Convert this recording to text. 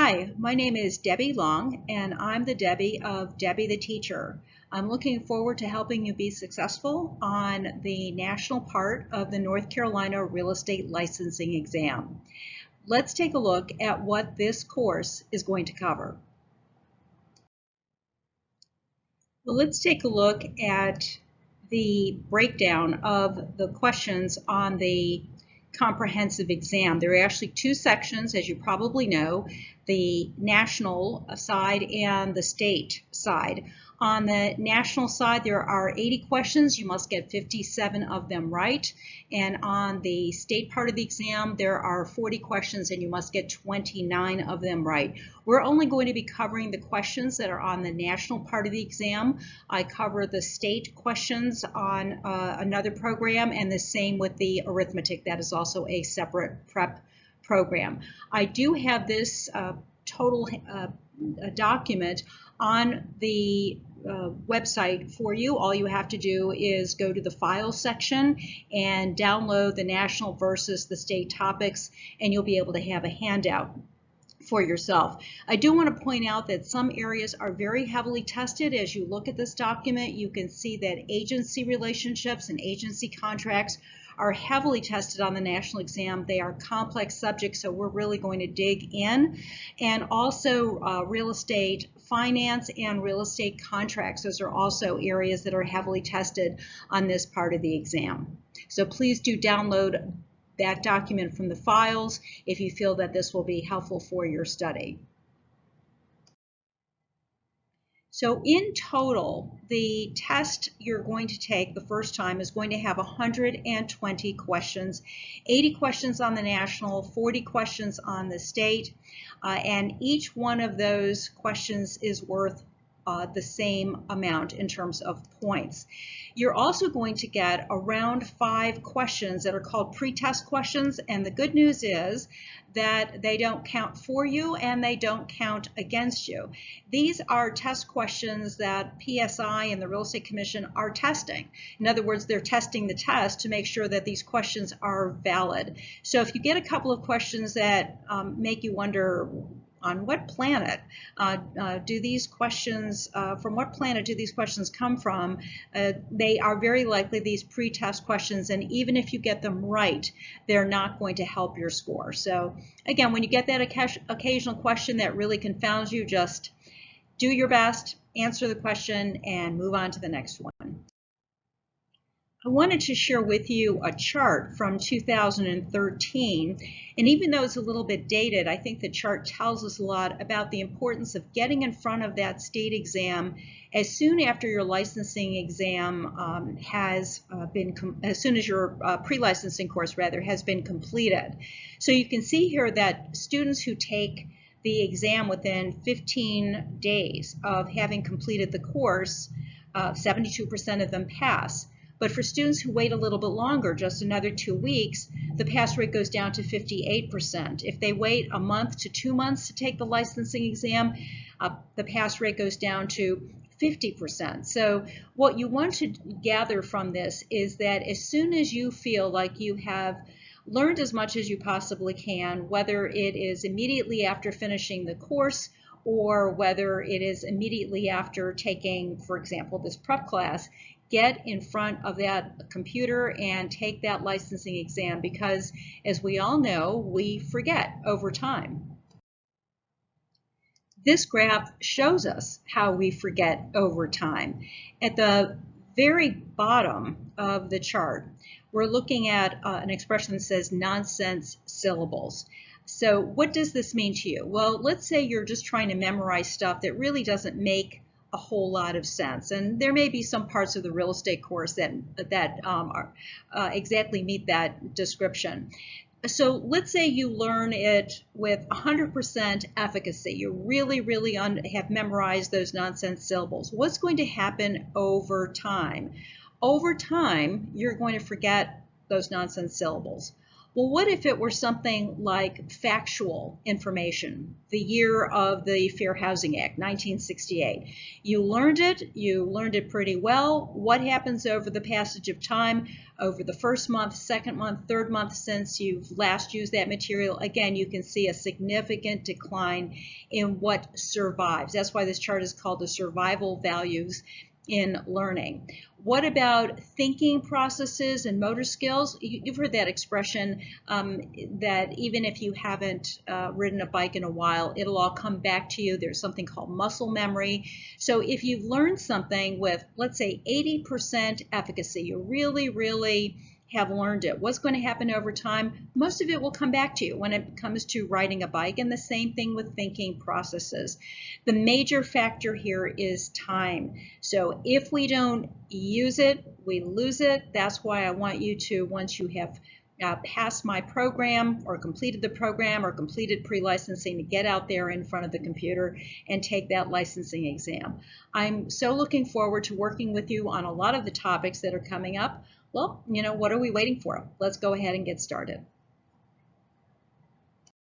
Hi, my name is Debbie Long, and I'm the Debbie of Debbie the Teacher. I'm looking forward to helping you be successful on the national part of the North Carolina Real Estate Licensing Exam. Let's take a look at what this course is going to cover. Well, let's take a look at the breakdown of the questions on the comprehensive exam. There are actually two sections, as you probably know, the national side and the state side. On the national side, there are 80 questions. You must get 57 of them right. And on the state part of the exam, there are 40 questions and you must get 29 of them right. We're only going to be covering the questions that are on the national part of the exam. I cover the state questions on another program, and the same with the arithmetic. That is also a separate prep program. I do have this total document on the website for you. All you have to do is go to the Files section and download the national versus the state topics, and you'll be able to have a handout for yourself. I do want to point out that some areas are very heavily tested. As you look at this document, you can see that agency relationships and agency contracts are heavily tested on the national exam. They are complex subjects, so we're really going to dig in. And also real estate finance and real estate contracts. Those are also areas that are heavily tested on this part of the exam. So please do download that document from the files if you feel that this will be helpful for your study. So in total, the test you're going to take the first time is going to have 120 questions, 80 questions on the national, 40 questions on the state, and each one of those questions is worth the same amount in terms of points. You're also going to get around 5 questions that are called pre-test questions, and the good news is that they don't count for you and they don't count against you. These are test questions that PSI and the Real Estate Commission are testing. In other words, they're testing the test to make sure that these questions are valid. So if you get a couple of questions that make you wonder, on what planet do these questions, from what planet do these questions come from? They are very likely these pre-test questions, and even if you get them right, they're not going to help your score. So again, when you get that occasional question that really confounds you, just do your best, answer the question, and move on to the next one. I wanted to share with you a chart from 2013, and even though it's a little bit dated, I think the chart tells us a lot about the importance of getting in front of that state exam as soon after your licensing exam has been, as soon as your pre-licensing course rather has been completed. So you can see here that students who take the exam within 15 days of having completed the course, 72% of them pass. But for students who wait a little bit longer, just another 2 weeks, the pass rate goes down to 58%. If they wait a month to 2 months to take the licensing exam, the pass rate goes down to 50%. So what you want to gather from this is that as soon as you feel like you have learned as much as you possibly can, whether it is immediately after finishing the course or whether it is immediately after taking, for example, this prep class, get in front of that computer and take that licensing exam, because as we all know, we forget over time. This graph shows us how we forget over time. At the very bottom of the chart, we're looking at an expression that says nonsense syllables. So what does this mean to you? Well, let's say you're just trying to memorize stuff that really doesn't make a whole lot of sense, and there may be some parts of the real estate course that exactly meet that description. So let's say you learn it with 100% efficacy. You really have memorized those nonsense syllables. What's going to happen over time? Over time, you're going to forget those nonsense syllables. Well, what if it were something like factual information? The year of the Fair Housing Act, 1968. You learned it pretty well. What happens over the passage of time, over the first month, second month, third month since you've last used that material? Again, you can see a significant decline in what survives. That's why this chart is called the survival values in learning. What about thinking processes and motor skills? You've heard that expression that even if you haven't ridden a bike in a while, it'll all come back to you. There's something called muscle memory. So if you've learned something with, let's say, 80% efficacy, you really have learned it. What's going to happen over time? Most of it will come back to you when it comes to riding a bike, and the same thing with thinking processes. The major factor here is time. So if we don't use it, we lose it. That's why I want you to, once you have passed my program or completed the program or completed pre-licensing, to get out there in front of the computer and take that licensing exam. I'm so looking forward to working with you on a lot of the topics that are coming up. Well, what are we waiting for? Let's go ahead and get started.